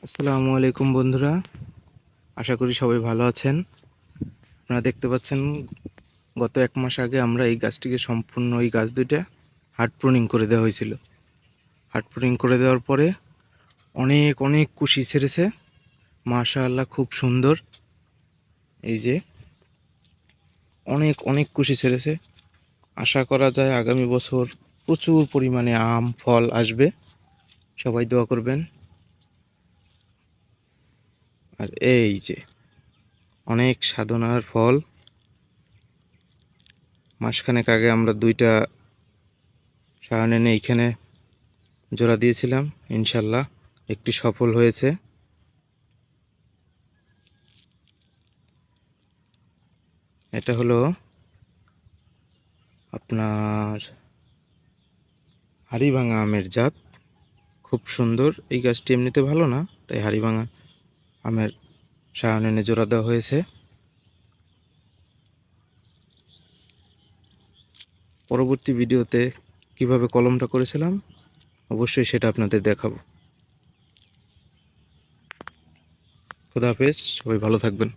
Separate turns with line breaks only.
আসসালামু আলাইকুম বন্ধুরা, আশা করি সবাই ভালো আছেন। আপনারা দেখতে পাচ্ছেন গত 1 মাস আগে আমরা এই গাছটিকে সম্পূর্ণ এই গাছ দুইটা হার্ড প্রুনিং করে দেওয়া হয়েছিল। হার্ড প্রুনিং করে দেওয়ার পরে অনেক অনেক কুশি ছেড়েছে, মাশাআল্লাহ খুব সুন্দর। এই যে অনেক অনেক কুশি ছেড়েছে। আশা করা যায় আগামী বছর প্রচুর পরিমাণে আম ফল আসবে। সবাই দোয়া করবেন। আর এই যে অনেক সাধনার ফল। মাসখানেক আগে আমরা 2টা সায়ন এনে এইখানে জোড়া দিয়েছিলাম, ইনশাল্লাহ একটি সফল হয়েছে। এটা হলো আপনার হাড়িভাঙা আমের জাত, খুব সুন্দর। এই গাছটি এমনিতে ভালো না, তাই হাড়িভাঙা আমের সায়ন এনে জোড়া দেওয়া হয়েছে। পরবর্তী ভিডিওতে কিভাবে কলমটা করেছিলাম অবশ্যই সেটা আপনাদের দেখাবো। খোদা হাফেজ, সবাই ভালো থাকবেন।